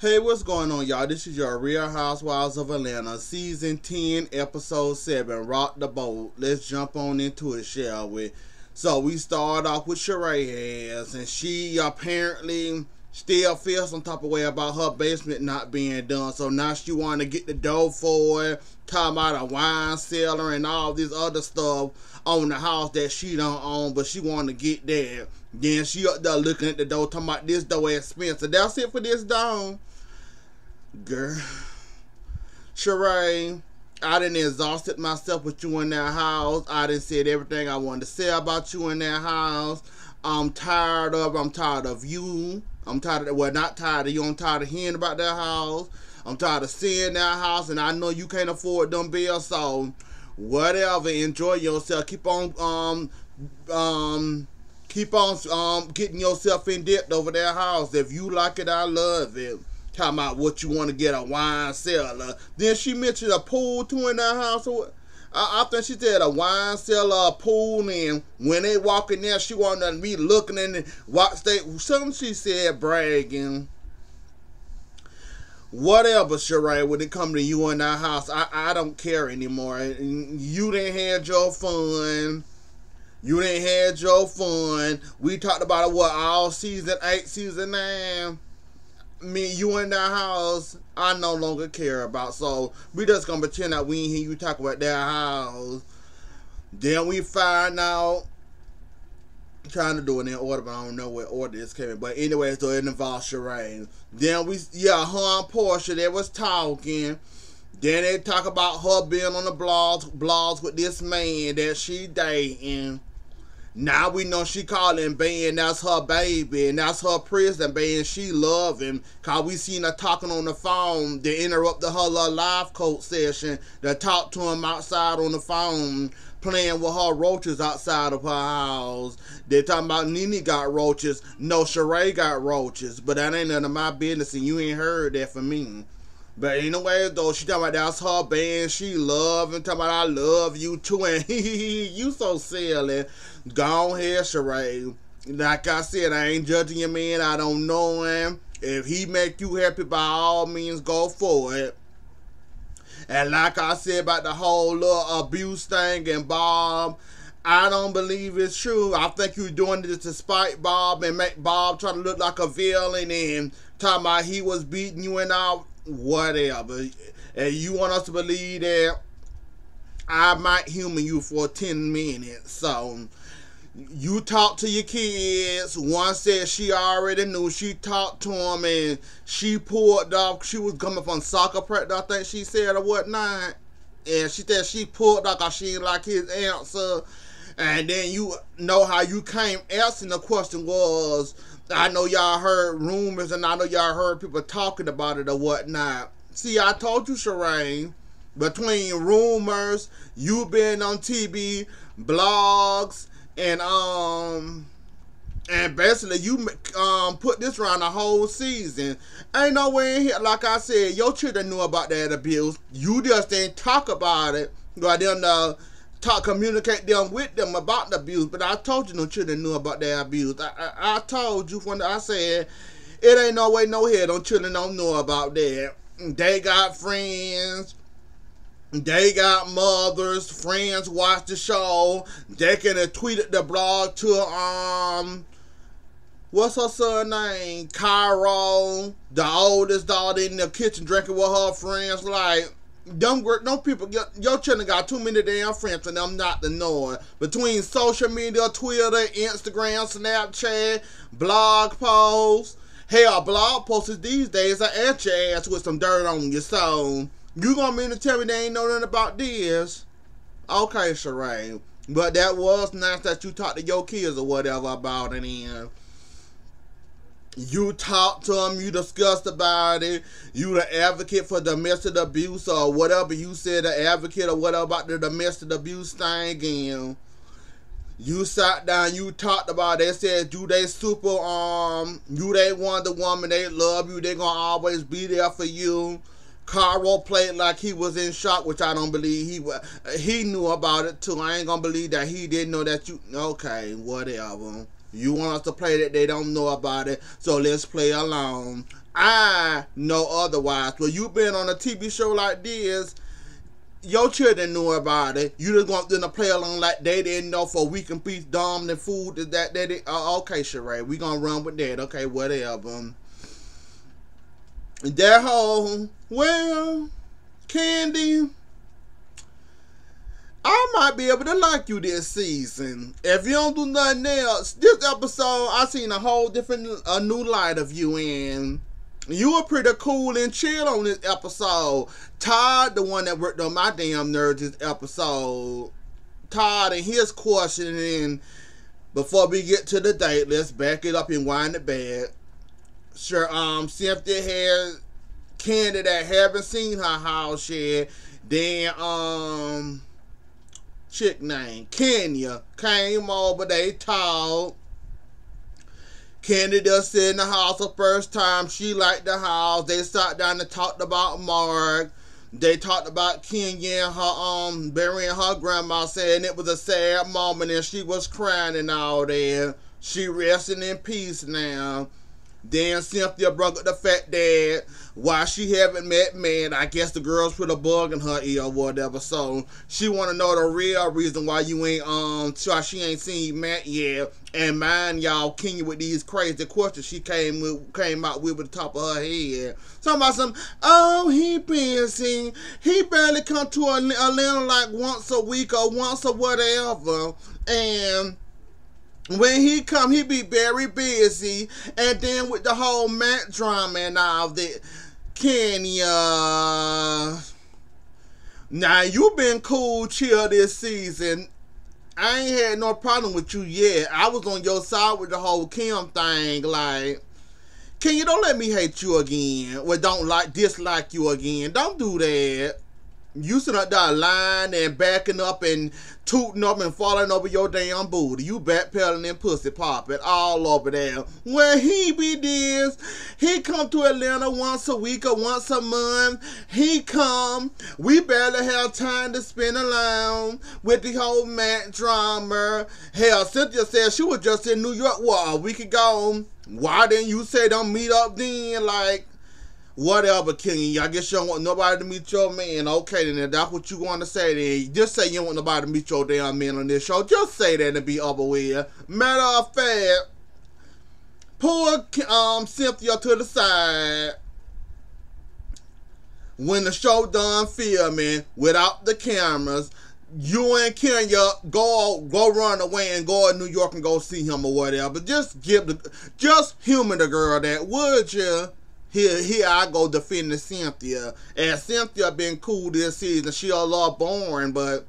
Hey, what's going on, y'all? This is your Real Housewives of Atlanta, Season 10, Episode 7, Rock the Boat. Let's jump on into it, shall we? So, we start off with Sheree, and she apparently still feels some type of way about her basement not being done. So, now she want to get the dough for it, talking about a wine cellar and all this other stuff on the house that she don't own, but she want to get that. Then she up there looking at the door, talking about this dough expensive. That's it for this dough. Girl, Sheree, I done exhausted myself with you in that house. I done said everything I wanted to say about you in that house. I'm tired of you. I'm tired of, well, not tired of you. I'm tired of hearing about that house. I'm tired of seeing that house, and I know you can't afford them bills, so whatever. Enjoy yourself. Keep on getting yourself in debt over that house. If you like it, I love it. Talking about what you want to get, a wine cellar. Then she mentioned a pool too in that house. I think she said a wine cellar, a pool, and when they walk in there, she wanted to be looking in the watch. Something she said bragging. Whatever, Sheree, when it comes to you in that house, I don't care anymore. You didn't have your fun. You didn't have your fun. We talked about it, what, all season 8, season 9? Me, you in that house, I no longer care about. So we just gonna pretend that we ain't hear you talk about that house. Then we find out, I'm trying to do it in order, but I don't know what order this came in. But anyway, so it involves Sheree. Then her and Portia, they was talking. Then they talk about her being on the blogs with this man that she dating. Now we know she calling Ben, that's her baby, and that's her prison baby, she love him. Cause we seen her talking on the phone to interrupt her little life coach session, to talk to him outside on the phone, playing with her roaches outside of her house. They talking about Nene got roaches. No, Sheree got roaches, but that ain't none of my business, and you ain't heard that from me. But anyway, though, she talking about that's her band, she love him, talking about I love you too, and you so silly. Go ahead, Sheree. Like I said, I ain't judging your man, I don't know him. If he make you happy, by all means, go for it. And like I said about the whole little abuse thing and Bob, I don't believe it's true. I think you're doing this to spite Bob and make Bob try to look like a villain and talking about he was beating you and all. Whatever. And you want us to believe that I might humor you for 10 minutes. So you talk to your kids. One said she already knew. She talked to him and she pulled off. She was coming from soccer practice, I think she said, or whatnot. And she said she pulled off because she didn't like his answer. And then you know how you came asking the question was, I know y'all heard rumors and I know y'all heard people talking about it or whatnot. See, I told you, Sheree, between rumors, you being on TV, blogs, and basically you put this around the whole season. Ain't no way in here, like I said, your children knew about that abuse. You just didn't talk about it. Got them communicate them with them about the abuse, but I told you no children knew about their abuse. I told you when I said it ain't no way no hell no children don't know about that. They got friends, they got mothers, friends watch the show. They can have tweeted the blog to what's her son name? Cairo, the oldest daughter in the kitchen drinking with her friends. Like, them people, your children got too many damn friends for them not to know it. Between social media, Twitter, Instagram, Snapchat, blog posts. Hell, blog posts these days are at your ass with some dirt on you. So, you gonna mean to tell me they ain't know nothing about this? Okay, Sheree. But that was nice that you talked to your kids or whatever about it, and you talked to them, you discussed about it, you the advocate for domestic abuse or whatever you said, the advocate or whatever about the domestic abuse thing, and you sat down, you talked about it. They said you they super, you they Wonder Woman, they love you, they gonna always be there for you. Caro played like he was in shock, which I don't believe he knew about it too. I ain't gonna believe that he didn't know that you, okay, whatever. You want us to play that they don't know about it, so let's play along. I know otherwise. Well, you been on a TV show like this, your children knew about it. You just want them to play along like they didn't know for a week and piece dominant food that okay, Sheree, we gonna run with that. Okay, whatever. That whole, well, Candy, I might be able to like you this season. If you don't do nothing else, this episode, I seen a whole different, a new light of you in. You were pretty cool and chill on this episode. Todd, the one that worked on my damn nerves this episode. Todd and his questioning. Before we get to the date, let's back it up and wind it back. Sure, Cynthia had Candy that haven't seen her house yet. Then, chick named Kenya came over, they talked. Candy just sit in the house the first time. She liked the house. They sat down and talked about Mark. They talked about Kenya and her burying her grandma, saying it was a sad moment and she was crying and all that. She resting in peace now. Then Cynthia brought up the fact that why she haven't met man, I guess the girls put a bug in her ear or whatever. So she want to know the real reason why you ain't why she ain't seen Matt yet. And mind y'all, Kenya with these crazy questions she came out with the top of her head. Talking about some, oh, he busy. He barely come to Atlanta like once a week or once or whatever. And when he come, he be very busy. And then with the whole Matt drama and all that, Kenya, now you been cool, chill this season. I ain't had no problem with you yet. I was on your side with the whole Kim thing. Like, Kenya, don't let me hate you again. Or dislike you again. Don't do that. You sit up there lying and backing up and tooting up and falling over your damn booty. You backpedaling and pussy popping all over there. Well, he be this. He come to Atlanta once a week or once a month. He come. We barely have time to spend alone with the whole Matt drama. Hell, Cynthia said she was just in New York, what, a week ago? Why didn't you say don't meet up then? Like, whatever, Kenya. I guess you don't want nobody to meet your man. Okay, then if that's what you want to say, then just say you don't want nobody to meet your damn man on this show. Just say that and be over with. Matter of fact, pull Cynthia to the side when the show done filming without the cameras. You and Kenya go run away and go to New York and go see him or whatever. Just humor the girl that, would you? Here I go defending Cynthia. And Cynthia been cool this season. She a lot boring, but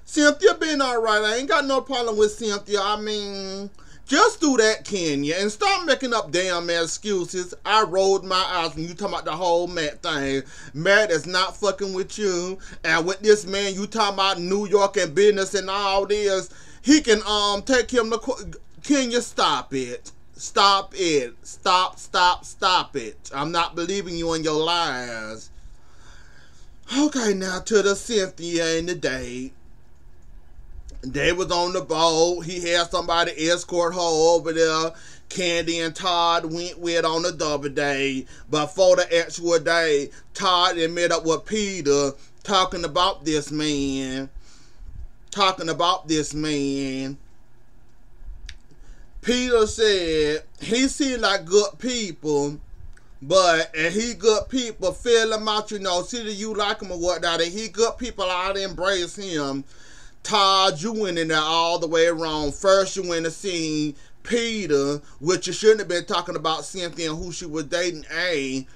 Cynthia been alright. I ain't got no problem with Cynthia. I mean, just do that, Kenya, and stop making up damn excuses. I rolled my eyes when you talking about the whole Matt thing. Matt is not fucking with you. And with this man, you talking about New York and business and all this. He can take him to Kenya, stop it. Stop it. Stop it. I'm not believing you in your lies. Okay, now to the Cynthia and the date. They was on the boat. He had somebody escort her over there. Candy and Todd went with on the double date. But for the actual day, Todd had met up with Peter talking about this man. Peter said he seemed like good people, and he good people, feel him out, see that you like him or whatnot, and he good people, I'd embrace him. Todd, you went in there all the way wrong. First, you went to see Peter, which you shouldn't have been talking about Cynthia and who she was dating, A.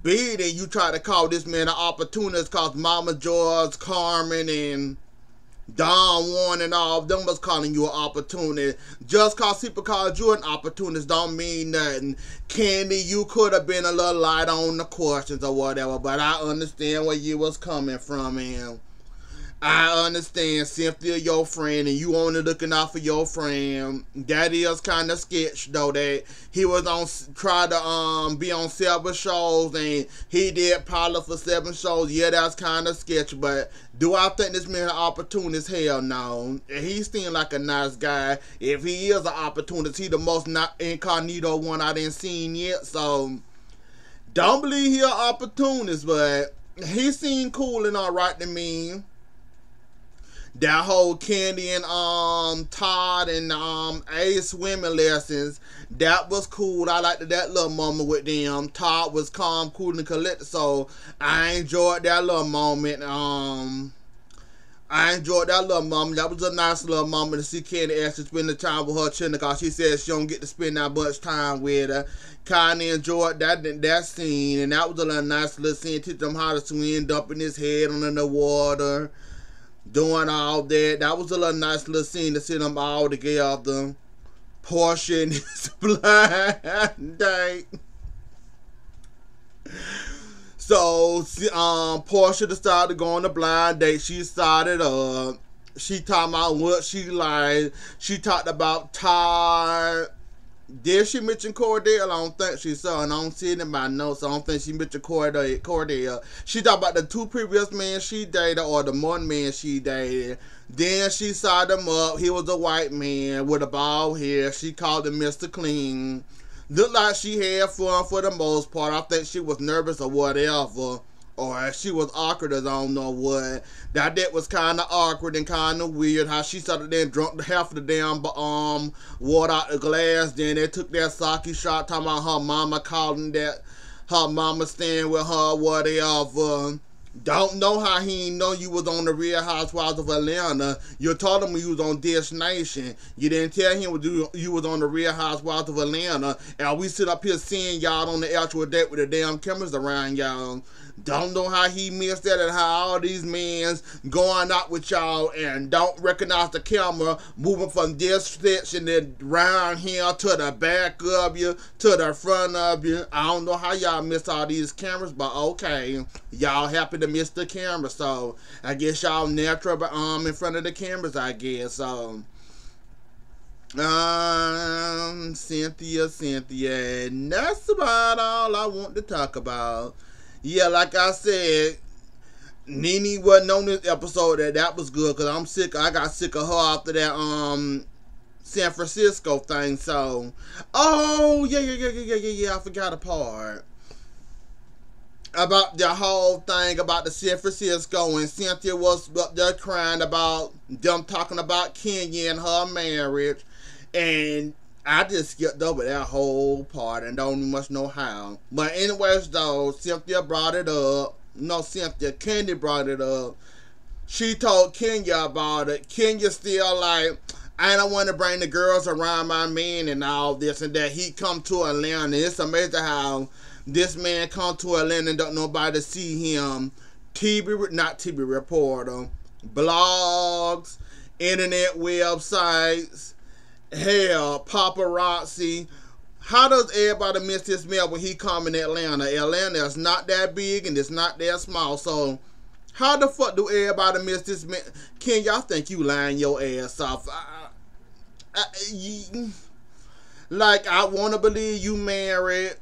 B, then you tried to call this man an opportunist because Mama George, Carmen, and Don Warren and all of them was calling you an opportunist. Just cause people called you an opportunist don't mean nothing. Candy, you could have been a little light on the questions or whatever, but I understand where you was coming from, and I understand Cynthia your friend and you only looking out for your friend. That is kind of sketch though, that he was tried to be on 7 shows and he did pilot for 7 shows. Yeah, that's kind of sketch, but do I think this man an opportunist? Hell no. He seemed like a nice guy. If he is an opportunist, he the most not incognito one I didn't seen yet, so Don't believe he an opportunist, but he seemed cool and alright to me. That whole Candy and Todd and Ace swimming lessons, that was cool. I liked that little moment with them. Todd was calm, cool, and collected, so I enjoyed that little moment. I enjoyed that little moment. That was a nice little moment to see Candy actually spend the time with her children, because she said she don't get to spend that much time with her. Kinda enjoyed that scene, and that was a little nice little scene. Teach them how to swim, dumping his head under the water, doing all that. That was a little nice little scene to see them all together. Portia and his blind date. So, Portia decided to go on a blind date. She started she talked about what she liked. She talked about Todd. Did she mention Cordell? I don't think she saw, and I don't see it in my notes. I don't think she mentioned Cordell. She talked about the two previous men she dated, or the one man she dated. Then she sized him up. He was a white man with a bald hair. She called him Mr. Clean. Looked like she had fun for the most part. I think she was nervous or whatever. Or she was awkward as I don't know what. That was kind of awkward and kind of weird. How she started then drunk half of the damn water out the glass. Then they took that sake shot talking about her mama calling that her mama staying with her whatever. Don't know how he didn't know you was on the Real Housewives of Atlanta. You told him you was on Dish Nation. You didn't tell him you was on the Real Housewives of Atlanta. And we sit up here seeing y'all on the actual date with the damn cameras around y'all. Don't know how he missed that, and how all these men's going out with y'all and don't recognize the camera moving from this section and around here to the back of you, to the front of you. I don't know how y'all missed all these cameras, but okay. Y'all happy to miss the camera, so I guess y'all natural in front of the cameras, I guess. So Cynthia, and that's about all I want to talk about. Yeah, like I said, Nene wasn't on this episode. That was good, because I'm sick. I got sick of her after that San Francisco thing. So, oh yeah. I forgot a part about the whole thing about the San Francisco, and Cynthia was up there crying about them talking about Kenya and her marriage, and I just skipped over that whole part and don't much know how. But anyways, though, Cynthia brought it up. No, Candy brought it up. She told Kenya about it. Kenya still like, I don't want to bring the girls around my man and all this and that. He come to Atlanta. It's amazing how this man come to Atlanta and don't nobody see him. Not TV reporter, blogs, internet websites, hell, paparazzi. How does everybody miss this man when he come in Atlanta? Atlanta is not that big and it's not that small. So how the fuck do everybody miss this man? Ken, y'all think you lying your ass off? Like, I want to believe you married.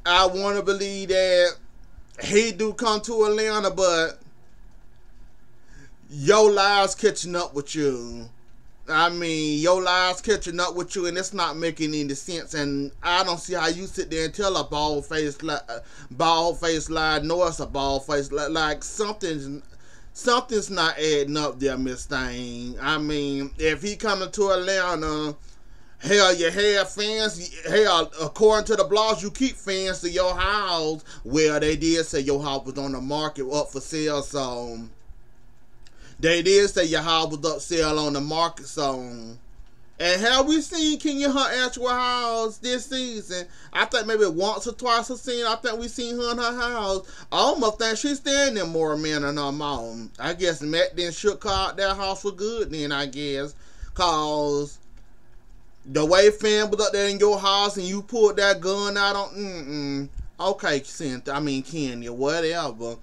I want to believe that he do come to Atlanta, but your lies catching up with you. I mean, your lies catching up with you, and it's not making any sense. And I don't see how you sit there and tell a bald-faced lie, no, it's a bald-faced lie. Like, something's not adding up there, Miss Thing. I mean, if he coming to Atlanta, hell, you have fans. Hell, according to the blogs, you keep fans to your house. Well, they did say your house was on the market up for sale, so they did say your house was up sale on the market, so. And have we seen Kenya her actual house this season? I think maybe once or twice I think we seen her in her house. I almost think she's staying there more men than her mom. I guess Matt then shook her out that house for good then, I guess. Cause the way fam was up there in your house and you pulled that gun out on, okay, Kenya, whatever.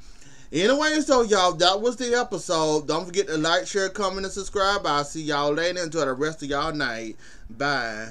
Anyway, so y'all, that was the episode. Don't forget to like, share, comment, and subscribe. I'll see y'all later. Enjoy the rest of y'all night. Bye.